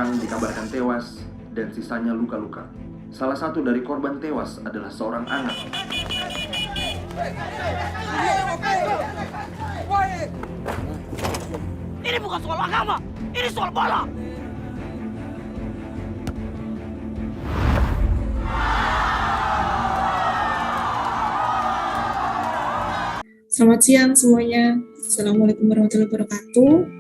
orang dikabarkan tewas dan sisanya luka-luka. Salah satu dari korban tewas adalah seorang anak. Ini bukan soal agama, ini soal bola. Selamat siang semuanya. Assalamualaikum warahmatullahi wabarakatuh.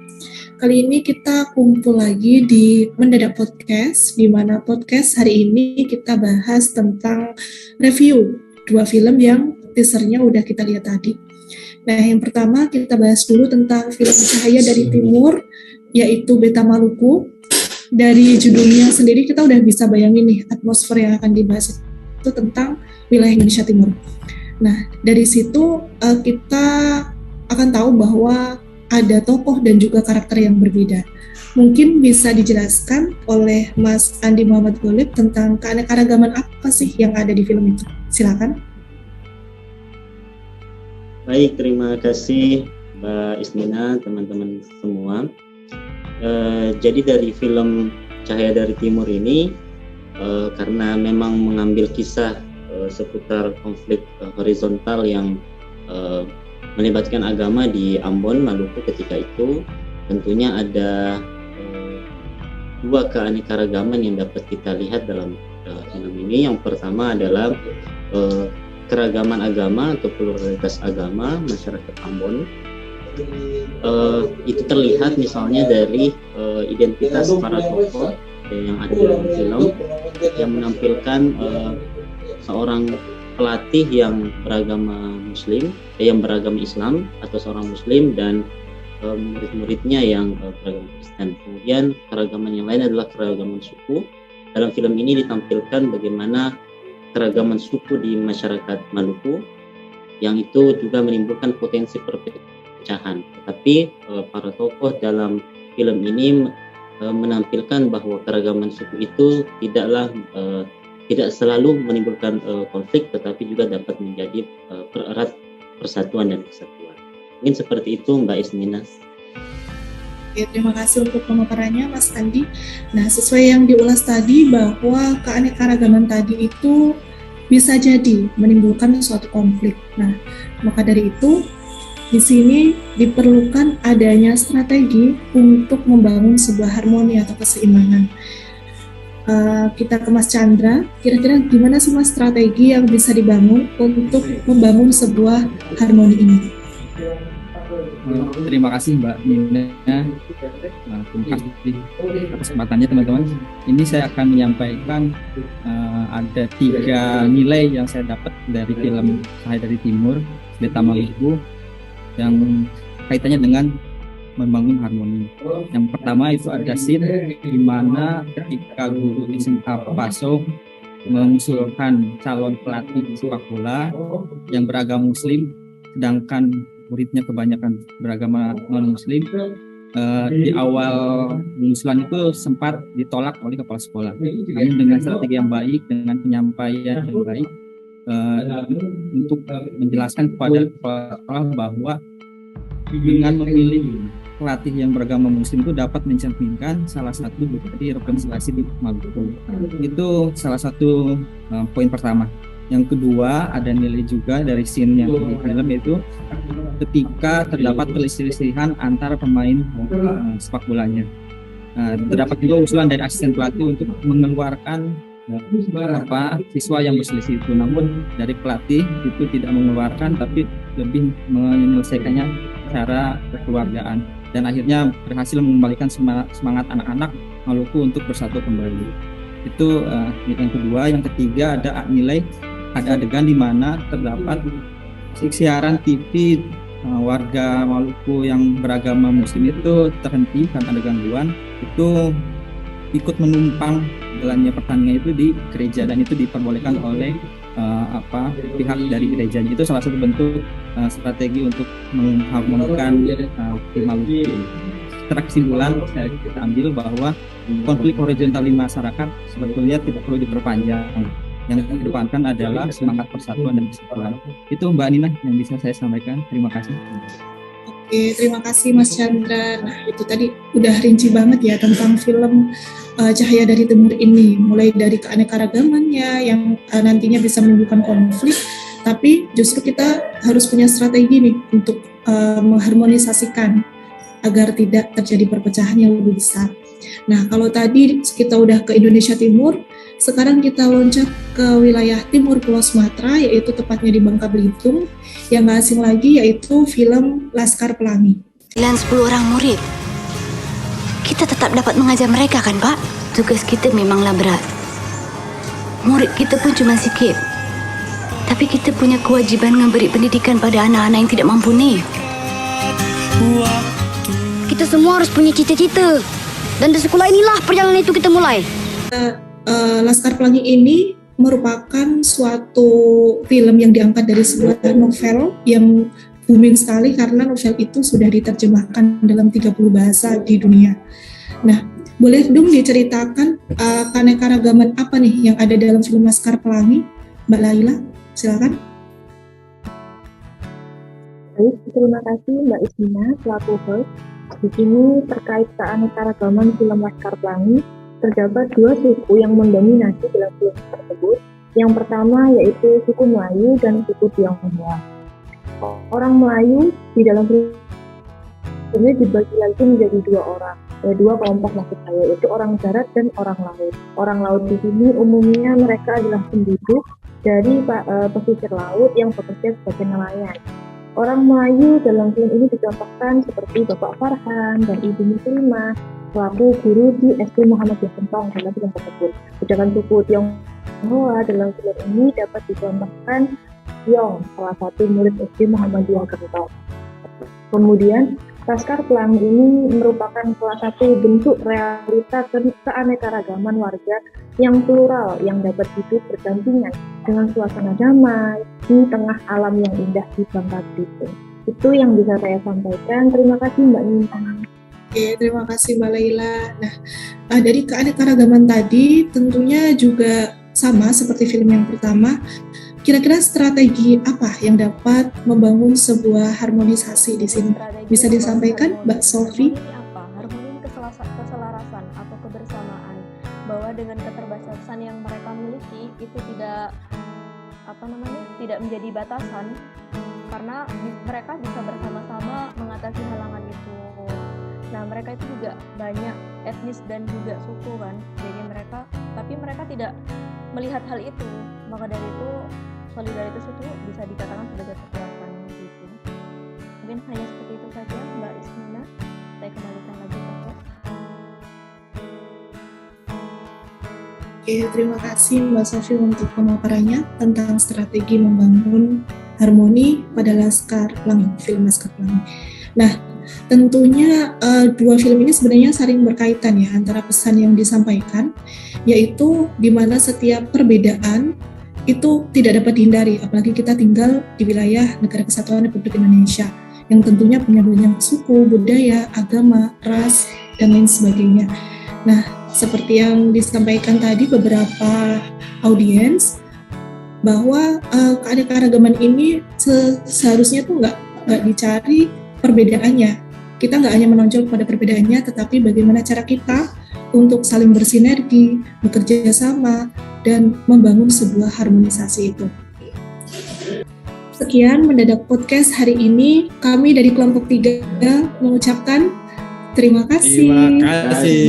Kali ini kita kumpul lagi di Mendadak Podcast, di mana podcast hari ini kita bahas tentang review 2 film yang teasernya udah kita lihat tadi. Nah, yang pertama kita bahas dulu tentang film Cahaya dari Timur, yaitu Beta Maluku. Dari judulnya sendiri kita udah bisa bayangin nih atmosfer yang akan dibahas itu tentang wilayah Indonesia Timur. Nah, dari situ kita akan tahu bahwa ada tokoh dan juga karakter yang berbeda. Mungkin bisa dijelaskan oleh Mas Andi Muhammad Golib tentang keanekaragaman apa sih yang ada di film itu? Silakan. Baik, terima kasih Mbak Ismina, teman-teman semua. Jadi dari film Cahaya dari Timur ini, karena memang mengambil kisah seputar konflik horizontal yang melibatkan agama di Ambon, Maluku ketika itu, tentunya ada dua keanekaragaman yang dapat kita lihat dalam film ini. Yang pertama adalah keragaman agama atau pluralitas agama masyarakat Ambon. Itu terlihat misalnya dari identitas para tokoh yang ada dalam film, yang menampilkan seorang pelatih yang beragama Muslim, yang beragama Islam atau seorang Muslim, dan murid-muridnya yang beragama Kristen. Kemudian keragaman yang lain adalah keragaman suku. Dalam film ini ditampilkan bagaimana keragaman suku di masyarakat Maluku, yang itu juga menimbulkan potensi perpecahan. Tetapi para tokoh dalam film ini menampilkan bahwa keragaman suku itu tidak selalu menimbulkan konflik, tetapi juga dapat menjadi pererat persatuan dan kesatuan. Mungkin seperti itu, Mbak Ismina. Oke, terima kasih untuk pemaparannya, Mas Andi. Nah, sesuai yang diulas tadi bahwa keanekaragaman tadi itu bisa jadi menimbulkan suatu konflik. Nah, maka dari itu di sini diperlukan adanya strategi untuk membangun sebuah harmoni atau keseimbangan. Kita ke Mas Chandra, kira-kira gimana sih Mas strategi yang bisa dibangun untuk membangun sebuah harmoni ini? Terima kasih Mbak Nina, terima kasih atas kesempatannya teman-teman. Ini saya akan menyampaikan ada 3 nilai yang saya dapat dari film Cahaya dari Timur, Beta Maluku, yang kaitannya dengan membangun harmoni. Yang pertama itu ada scene di mana ketika guru di Paso mengusulkan calon pelatih sepak bola yang beragama Muslim, sedangkan muridnya kebanyakan beragama non-Muslim. Di awal pengusulan itu sempat ditolak oleh kepala sekolah. Namun dengan strategi yang baik, dengan penyampaian yang baik, untuk menjelaskan kepada kepala sekolah bahwa dengan memilih pelatih yang beragama Muslim itu dapat mencerminkan salah satu bukti rekonsiliasi di Maluku. Itu salah satu poin pertama. Yang kedua, ada nilai juga dari scene yang di film itu ketika terdapat perselisihan antara pemain sepak bolanya. Terdapat juga usulan dari asisten pelatih untuk mengeluarkan siswa yang berselisih itu, namun dari pelatih itu tidak mengeluarkan, tapi lebih menyelesaikannya secara kekeluargaan, dan akhirnya berhasil mengembalikan semangat anak-anak Maluku untuk bersatu kembali. Itu yang kedua. Yang ketiga, ada adegan di mana terdapat siaran TV warga Maluku yang beragama Muslim itu terhenti karena ada gangguan, itu ikut menumpang jalannya pertandingan itu di gereja, dan itu diperbolehkan oleh pihak dari gerejanya. Itu salah satu bentuk strategi untuk mengharmonikan tim Maluku. Secara kesimpulan kita ambil bahwa konflik horizontal di masyarakat sebetulnya tidak perlu diperpanjang. Yang dikedepankan adalah semangat persatuan dan kesatuan. Itu Mbak Nina yang bisa saya sampaikan. Terima kasih. Oke, terima kasih Mas Chandra. Nah, itu tadi udah rinci banget ya tentang film Cahaya dari Timur ini. Mulai dari keanekaragamannya yang nantinya bisa menimbulkan konflik, tapi justru kita harus punya strategi nih untuk mengharmonisasikan agar tidak terjadi perpecahan yang lebih besar. Nah, kalau tadi kita udah ke Indonesia Timur, sekarang kita loncat ke wilayah timur Pulau Sumatera, yaitu tepatnya di Bangka Belitung. Yang gak asing lagi yaitu film Laskar Pelangi. Dan 10 orang murid. Kita tetap dapat mengajar mereka kan, Pak? Tugas kita memanglah berat. Murid kita pun cuma sikit. Tapi kita punya kewajiban memberi pendidikan pada anak-anak yang tidak mampu nih. Kita semua harus punya cita-cita. Dan di sekolah inilah perjalanan itu kita mulai. Laskar Pelangi ini merupakan suatu film yang diangkat dari sebuah novel yang booming sekali karena novel itu sudah diterjemahkan dalam 30 bahasa di dunia. Nah, boleh dong diceritakan keanekaragaman apa nih yang ada dalam film Laskar Pelangi? Mbak Laila, silakan. Baik, terima kasih Mbak Ismina selaku host. Di sini terkait keanekaragaman film Laskar Pelangi, terdapat 2 suku yang mendominasi dalam film tersebut. Yang pertama yaitu suku Melayu dan suku Tionghoa. Orang Melayu di dalam film ini dibagi lagi menjadi 2 orang, 2 kelompok maksud saya, yaitu orang darat dan orang laut. Orang laut di sini umumnya mereka adalah penduduk dari pesisir laut yang bekerja sebagai nelayan. Orang Melayu dalam film ini dicontohkan seperti Bapak Farhan dan Ibu Muslimah selaku guru di SD Muhammadiyah Gentong dalam film tersebut. Sedangkan suku Tionghoa dalam film ini dapat dicontohkan Yong, salah satu murid SD Muhammadiyah Gentong. Kemudian Laskar Pelangi ini merupakan salah satu bentuk realita keanekaragaman warga yang plural yang dapat hidup berdampingan dengan suasana damai di tengah alam yang indah di Bangka Belitung. Itu yang bisa saya sampaikan. Terima kasih Mbak Nina. Oke, terima kasih Mbak Laila. Nah, dari keanekaragaman tadi tentunya juga sama seperti film yang pertama. Kira-kira strategi apa yang dapat membangun sebuah harmonisasi di sini? Bisa disampaikan, Mbak Sofi? Harmoni keselarasan atau kebersamaan, bahwa dengan keterbatasan yang mereka miliki itu tidak menjadi batasan, karena mereka bisa bersama-sama mengatasi halangan itu. Nah, mereka itu juga banyak etnis dan juga suku kan, jadi mereka tidak melihat hal itu. Maka dari itu solidaritas itu bisa dikatakan sebagai kekuatan gitu. Mungkin hanya seperti itu saja Mbak Ismina. Saya kembalikan lagi ke host. Oke, terima kasih Mbak Sofi untuk pemaparannya tentang strategi membangun harmoni pada Laskar Pelangi, film Laskar Pelangi. Nah, tentunya 2 film ini sebenarnya saling berkaitan ya antara pesan yang disampaikan, yaitu di mana setiap perbedaan itu tidak dapat dihindari, apalagi kita tinggal di wilayah Negara Kesatuan Republik Indonesia yang tentunya punya banyak suku, budaya, agama, ras, dan lain sebagainya. Nah, seperti yang disampaikan tadi beberapa audiens, bahwa keanekaragaman ini seharusnya tuh nggak dicari perbedaannya. Kita nggak hanya menonjol pada perbedaannya, tetapi bagaimana cara kita untuk saling bersinergi, bekerja sama, dan membangun sebuah harmonisasi itu. Sekian Mendadak Podcast hari ini. Kami dari kelompok 3 mengucapkan terima kasih. Terima kasih.